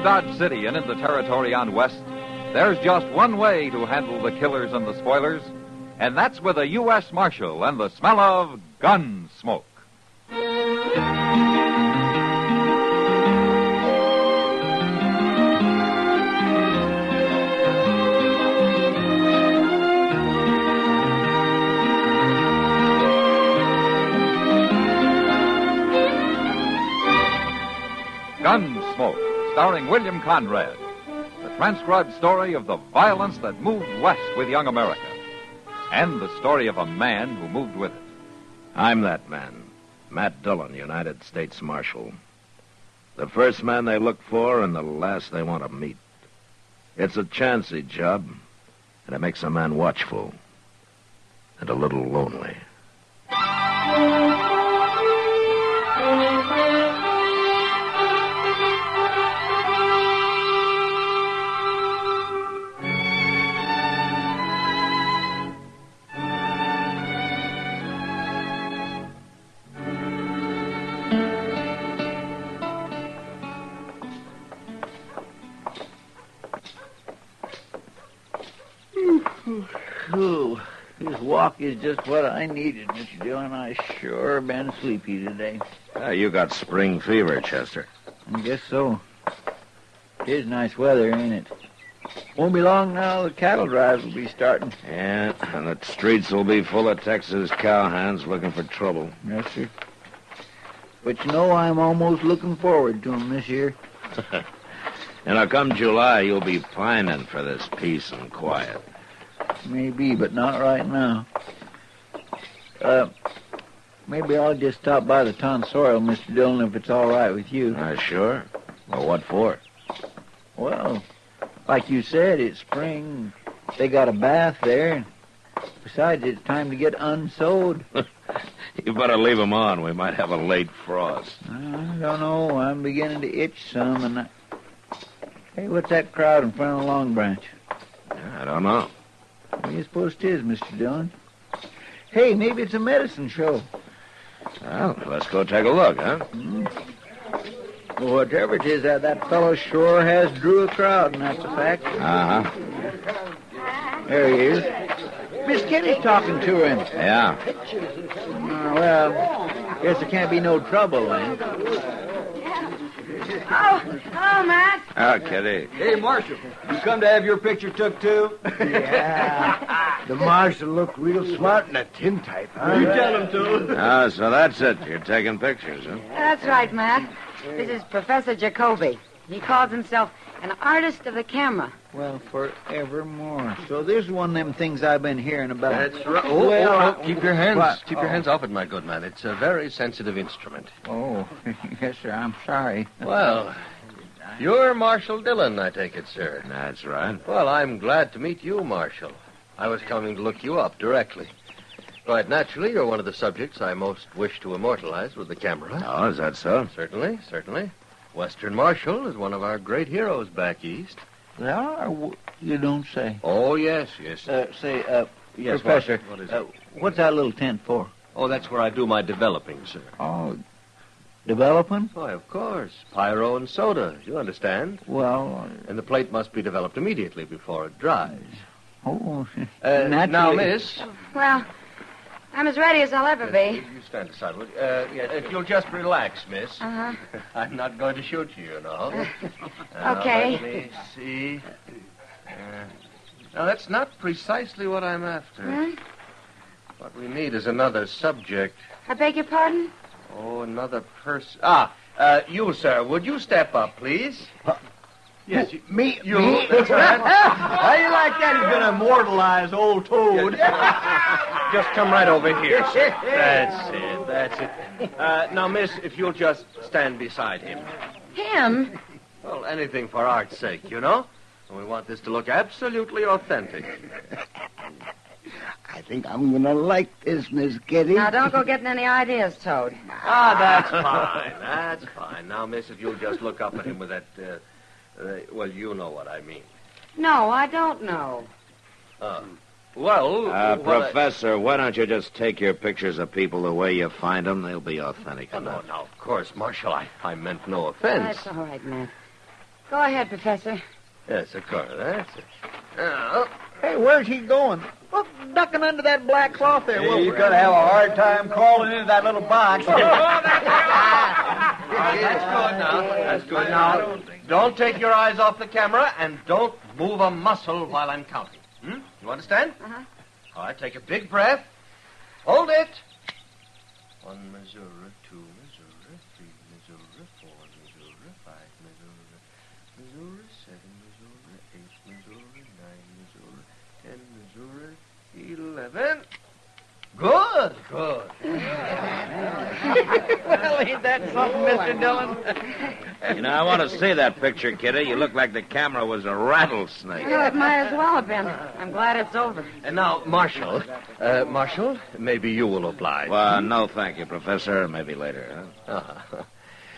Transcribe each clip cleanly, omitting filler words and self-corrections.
Dodge City and in the territory on West, there's just one way to handle the killers and the spoilers, and that's with a U.S. Marshal and the smell of Gunsmoke. Gunsmoke, starring William Conrad. The transcribed story of the violence that moved west with young America. And the story of a man who moved with it. I'm that man, Matt Dillon, United States Marshal. The first man they look for and the last they want to meet. It's a chancy job, and it makes a man watchful and a little lonely. Ooh, this walk is just what I needed, Mr. Dillon. I sure been sleepy today. You got spring fever, Chester. I guess so. It is nice weather, ain't it? Won't be long now, the cattle drives will be starting. Yeah, and the streets will be full of Texas cowhands looking for trouble. Yes, sir. But you know, I'm almost looking forward to 'em this year. And come July, you'll be pining for this peace and quiet. Maybe, but not right now. Maybe I'll just stop by the tonsorial, Mr. Dillon, if it's all right with you. Sure. Well, what for? Well, like you said, it's spring. They got a bath there. Besides, it's time to get unsewed. You better leave 'em on. We might have a late frost. I don't know. I'm beginning to itch some. And Hey, what's that crowd in front of the Long Branch? I don't know. What do you suppose it is, Mr. Dillon? Hey, maybe it's a medicine show. Well, let's go take a look, huh? Well, whatever it is, that fellow sure has drew a crowd, and that's a fact. Uh-huh. There he is. Miss Kitty's talking to him. Yeah. Well, guess there can't be no trouble, then. Oh, hello, Matt. Oh, Kitty. Hey, Marshal, you come to have your picture took, too? Yeah. The marshal looked real smart in a tintype, huh? You tell him to. Oh, so that's it. You're taking pictures, huh? That's right, Matt. This is Professor Jacoby. He calls himself an artist of the camera. Well, forevermore. So this is one of them things I've been hearing about. That's right. Keep your hands. What? Keep your hands off it, my good man. It's a very sensitive instrument. Oh, yes, sir. I'm sorry. Well, you're Marshal Dillon, I take it, sir. That's right. Well, I'm glad to meet you, Marshal. I was coming to look you up directly. Quite naturally, you're one of the subjects I most wish to immortalize with the camera. Oh, is that so? Certainly, certainly. Western Marshal is one of our great heroes back east. They are? You don't say. Oh, yes, yes. Yes, Professor, what is it? what's that little tent for? Oh, that's where I do my developing, sir. Oh, developing? Why, of course. Pyro and soda, you understand. Well, And the plate must be developed immediately before it dries. naturally. Now, miss. Well, I'm as ready as I'll ever be. You stand aside. If you'll just relax, miss. Uh-huh. I'm not going to shoot you, you know. Okay. Let me see. Now, that's not precisely what I'm after. Huh? What we need is another subject. I beg your pardon? Oh, another person. You, sir, would you step up, please? Yes, Me? You. Me? That's right. How you like that? He's going to immortalize old Toad. Just come right over here, sir. That's it. Now, miss, if you'll just stand beside him. Him? Well, anything for art's sake, you know? And we want this to look absolutely authentic. I think I'm going to like this, Miss Kitty. Now, don't go getting any ideas, Toad. That's fine. That's fine. Now, miss, if you'll just look up at him with that, well, you know what I mean. No, I don't know. Professor, why don't you just take your pictures of people the way you find them? They'll be authentic No, enough. of course, Marshal, I meant no offense. That's all right, Matt. Go ahead, Professor. Yes, of course. That's it. Now, Hey, where's he going? Look, ducking under that black cloth there. Well, you're going to have a hard time crawling into that little box. That's good now. That's good now. Don't take your eyes off the camera and don't move a muscle while I'm counting. You understand? Uh-huh. All right, take a big breath. Hold it. 1 Missouri, 2 Missouri, 3 Missouri, 4 Missouri, 5 Missouri, Missouri, 7 Missouri, 8 Missouri, 9 Missouri, 10 Missouri, 11. Good. Well, ain't that something, Mr. Dillon? You know, I want to see that picture, Kitty. You look like the camera was a rattlesnake. Well, it might as well have been. I'm glad it's over. And now, Marshal. Marshal, maybe you will oblige. Well, no, thank you, Professor. Maybe later, huh?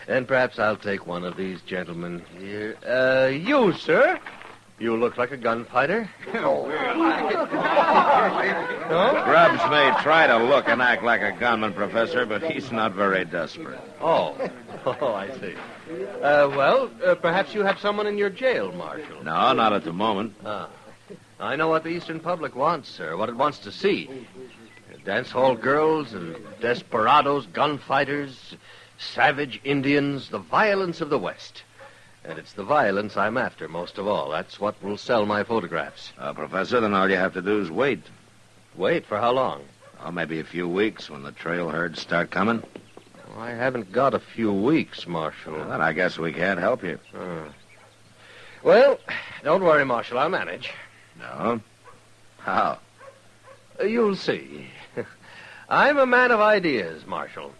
And perhaps I'll take one of these gentlemen here. You, sir. You look like a gunfighter. Grubbs may try to look and act like a gunman, Professor, but he's not very desperate. Oh, I see. Well, perhaps you have someone in your jail, Marshal. No, not at the moment. I know what the Eastern public wants, sir, what it wants to see. Dance hall girls and desperados, gunfighters, savage Indians, the violence of the West. And it's the violence I'm after most of all. That's what will sell my photographs. Professor, then all you have to do is wait. Wait for how long? Oh, maybe a few weeks when the trail herds start coming. I haven't got a few weeks, Marshal. Well, then I guess we can't help you. Well, don't worry, Marshal. I'll manage. No? How? You'll see. I'm a man of ideas, Marshal.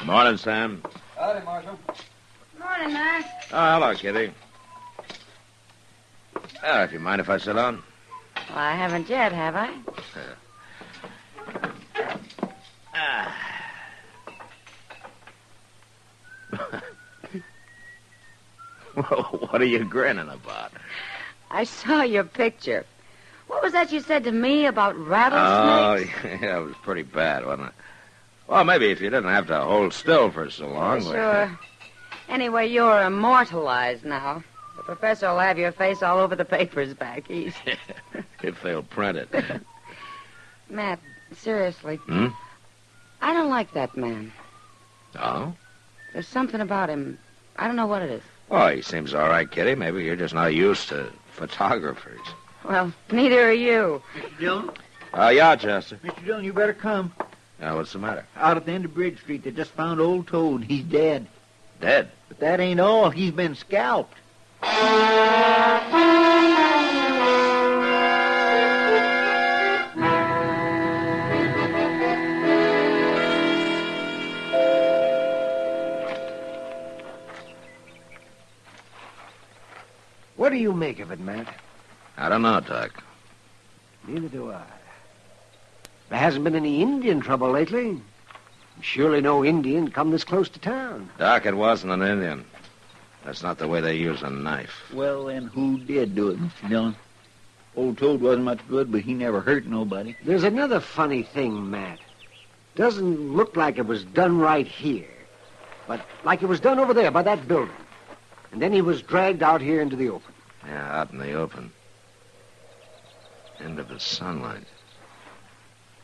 Morning, Sam. Howdy, Marshal. Morning, Mac. Oh, hello, Kitty. If you mind if I sit down? Well, I haven't yet, have I? What are you grinning about? I saw your picture. What was that you said to me about Oh, rattlesnakes? yeah, it was pretty bad, wasn't it? Well, maybe if you didn't have to hold still for so long. Sure. Anyway, you're immortalized now. The professor will have your face all over the papers back east. If they'll print it. Matt, seriously. Hmm? I don't like that man. Oh? There's something about him. I don't know what it is. Oh, he seems all right, Kitty. Maybe you're just not used to photographers. Well, neither are you. Mr. Dillon? Yeah, Chester. Mr. Dillon, you better come. What's the matter? Out at the end of Bridge Street, they just found old Toad. He's dead. Dead? But that ain't all. He's been scalped. What do you make of it, Matt? I don't know, Doc. Neither do I. There hasn't been any Indian trouble lately. Surely no Indian come this close to town. Doc, it wasn't an Indian. That's not the way they use a knife. Well, then who did do it, Mr. Dillon? Old Toad wasn't much good, but he never hurt nobody. There's another funny thing, Matt. Doesn't look like it was done right here, but like it was done over there by that building. And then he was dragged out here into the open. Yeah, out in the open. Into the sunlight.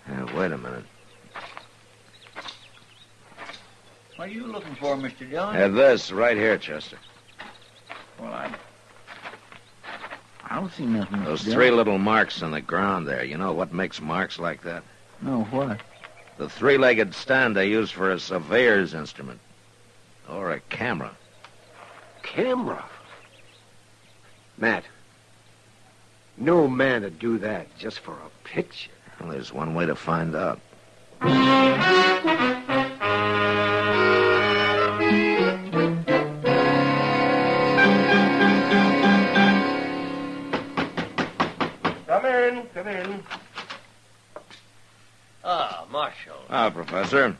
Yeah, wait a minute. What are you looking for, Mr. Dillon? This right here, Chester. Well, I don't see nothing. Those Mr. Dillon. three little marks in the ground there. You know what makes marks like that? No, what? The three-legged stand they use for a surveyor's instrument. Or a camera. Camera? Matt, no man would do that just for a picture. Well, there's one way to find out. Come in. Ah, Marshal. Ah, Professor.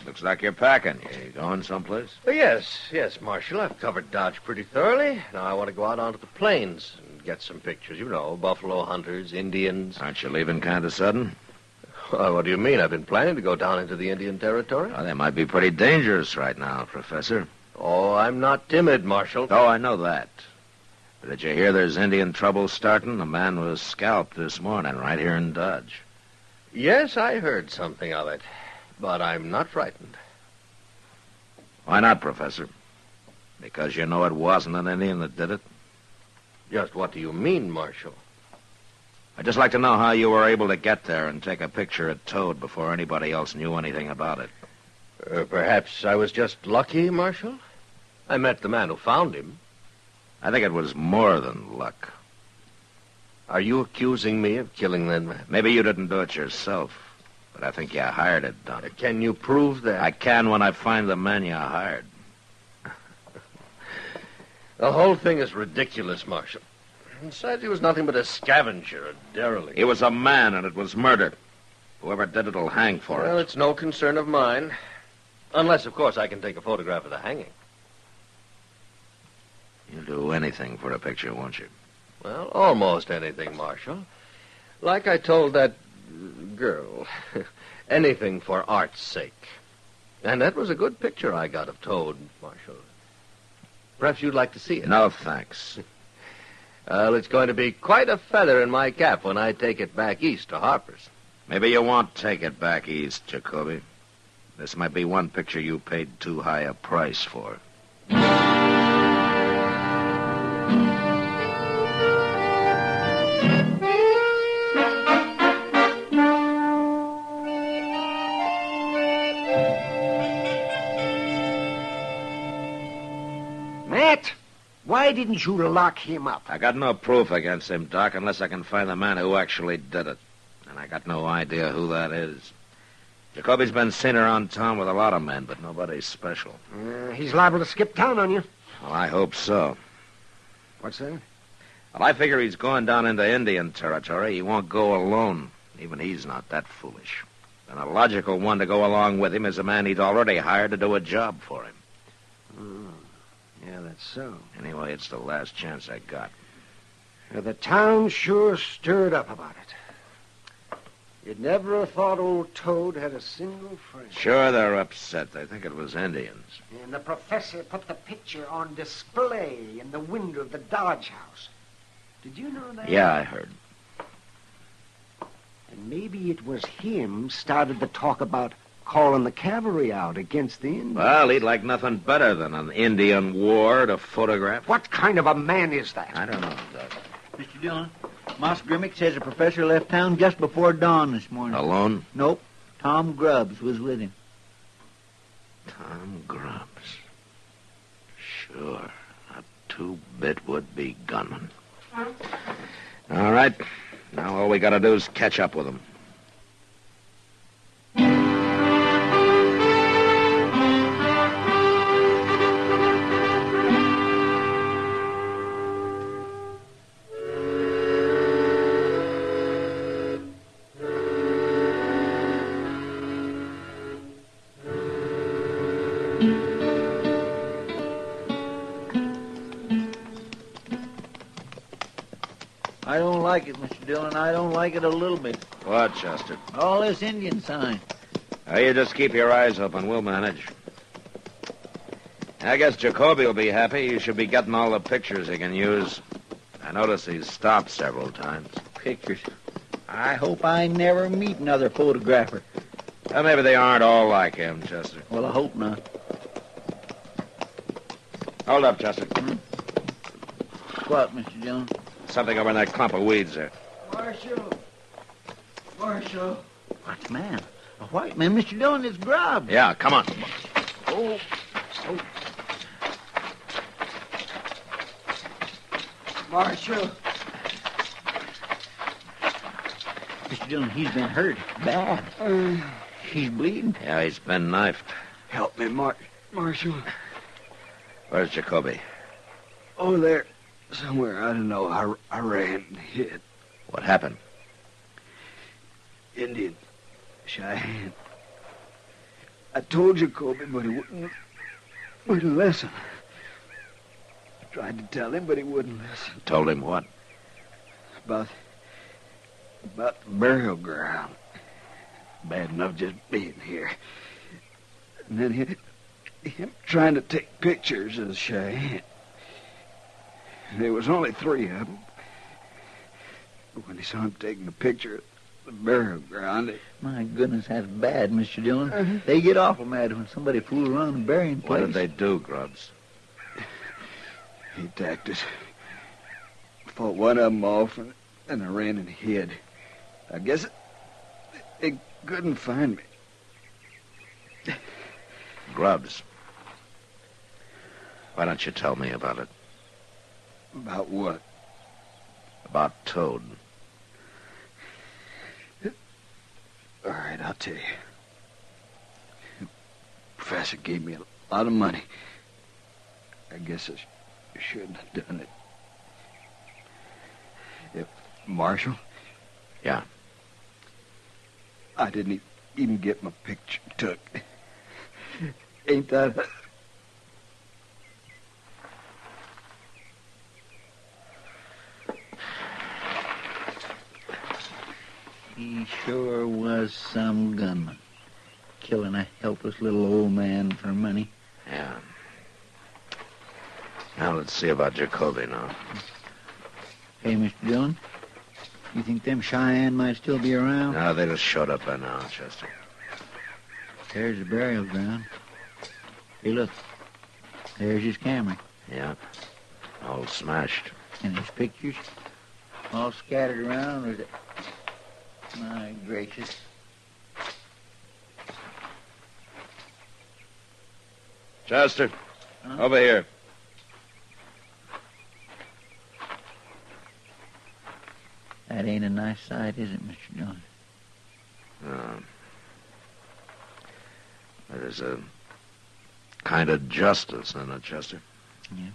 Looks like you're packing. You going someplace? Yes, Marshal. I've covered Dodge pretty thoroughly. Now I want to go out onto the plains and get some pictures. You know, buffalo hunters, Indians. Aren't you leaving kind of sudden? Well, what do you mean? I've been planning to go down into the Indian territory. Well, they might be pretty dangerous right now, Professor. Oh, I'm not timid, Marshal. Oh, I know that. But did you hear there's Indian trouble starting? A man was scalped this morning right here in Dodge. Yes, I heard something of it. But I'm not frightened. Why not, Professor? Because you know it wasn't an Indian that did it? Just what do you mean, Marshal? I'd just like to know how you were able to get there and take a picture of Toad before anybody else knew anything about it. Perhaps I was just lucky, Marshal? I met the man who found him. I think it was more than luck. Are you accusing me of killing that man? Maybe you didn't do it yourself, but I think you hired it done. Can you prove that? I can when I find the man you hired. The whole thing is ridiculous, Marshal. Besides, he was nothing but a scavenger, a derelict. He was a man, and it was murder. Whoever did it will hang for Well, it. it's no concern of mine. Unless, of course, I can take a photograph of the hanging. You'll do anything for a picture, won't you? Well, almost anything, Marshal. Like I told that girl. Anything for art's sake. And that was a good picture I got of Toad, Marshal. Perhaps you'd like to see it. No, thanks. Well, it's going to be quite a feather in my cap when I take it back east to Harper's. Maybe you won't take it back east, Jacoby. This might be one picture you paid too high a price for. Matt, why didn't you lock him up? I got no proof against him, Doc, unless I can find the man who actually did it. And I got no idea who that is. Jacoby's been seen around town with a lot of men, but nobody special. He's liable to skip town on you. Well, I hope so. What's that? Well, I figure he's going down into Indian territory. He won't go alone. Even he's not that foolish. And a logical one to go along with him is a man he'd already hired to do a job for him. Yeah, that's so. Anyway, it's the last chance I got. The town sure stirred up about it. You'd never have thought old Toad had a single friend. Sure, they're upset. They think it was Indians. And the professor put the picture on display in the window of the Dodge house. Did you know that? Yeah, I heard. And maybe it was him started the talk about calling the cavalry out against the Indians. Well, he'd like nothing better than an Indian war to photograph. What kind of a man is that? I don't know, Doc. Mr. Dillon, Moss Grimmick says the professor left town just before dawn this morning. Alone? Nope. Tom Grubbs was with him. Tom Grubbs. Sure. A two-bit would-be gunman. All right. Now all we got to do is catch up with him. I don't like it, Mr. Dillon. I don't like it a little bit. What, Chester? All this Indian sign. You just keep your eyes open. We'll manage. I guess Jacoby will be happy. He should be getting all the pictures he can use. I notice he's stopped several times. Pictures. I hope I never meet another photographer. Well, maybe they aren't all like him, Chester. Well, I hope not. Hold up, Chester. What, Mr. Dillon? Something over in that clump of weeds there. Marshal. Marshal. What, man? A white man, Mr. Dillon, is Grubbs. Yeah, come on. Oh. Marshal. Mr. Dillon, he's been hurt. Bad. He's bleeding. Yeah, he's been knifed. Help me, Marshal. Where's Jacoby? Oh, there. Somewhere, I don't know. I ran and hid. What happened? Indian. Cheyenne. I told Jacoby, but he wouldn't listen. I tried to tell him, but he wouldn't listen. Told him what? About the burial ground. Bad enough just being here. And then him trying to take pictures of the Cheyenne. There was only 3 of them. But when he saw him taking a picture of the burial ground, My goodness, that's bad, Mr. Dillon. They get awful mad when somebody fools around the burying place. What did they do, Grubbs? he attacked us. Fought one of them off, and I ran and hid. I guess they couldn't find me. Grubbs. Why don't you tell me about it? About what? About Toad. All right, I'll tell you. The professor gave me a lot of money. I guess I shouldn't have done it. Marshal? Yeah. I didn't even get my picture took. Ain't that... He sure was some gunman. Killing a helpless little old man for money. Yeah. Now let's see about Jacoby now. Hey, Mr. Dillon, you think them Cheyenne might still be around? No, they just showed up by now, Chester. There's the burial ground. Hey, look. There's his camera. Yeah. All smashed. And his pictures. All scattered around with it. My gracious. Chester, over here. That ain't a nice sight, is it, Mr. Dillon? No. There's a kind of justice in it, Chester. Yeah.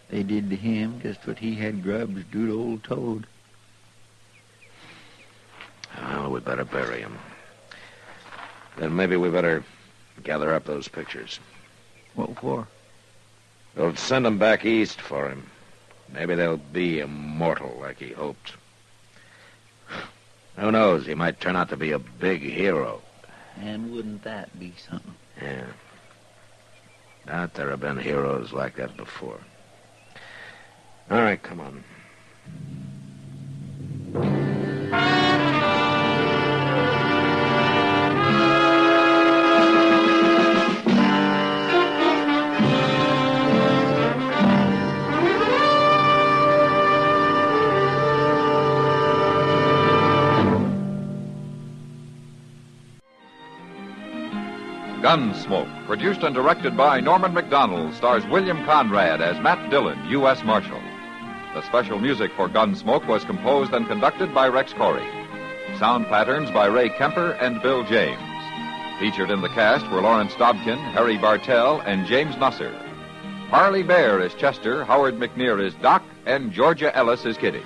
They did to him just what he had Grubbs do to old Toad. Well, we better bury him. Then maybe we better gather up those pictures. What for? We'll send them back east for him. Maybe they'll be immortal like he hoped. Who knows? He might turn out to be a big hero. And wouldn't that be something? Yeah. Doubt there have been heroes like that before. All right, come on. Gunsmoke, produced and directed by Norman McDonald, stars William Conrad as Matt Dillon, U.S. Marshal. The special music for Gunsmoke was composed and conducted by Rex Corey. Sound patterns by Ray Kemper and Bill James. Featured in the cast were Lawrence Dobkin, Harry Bartell, and James Nusser. Harley Bear is Chester, Howard McNear is Doc, and Georgia Ellis is Kitty.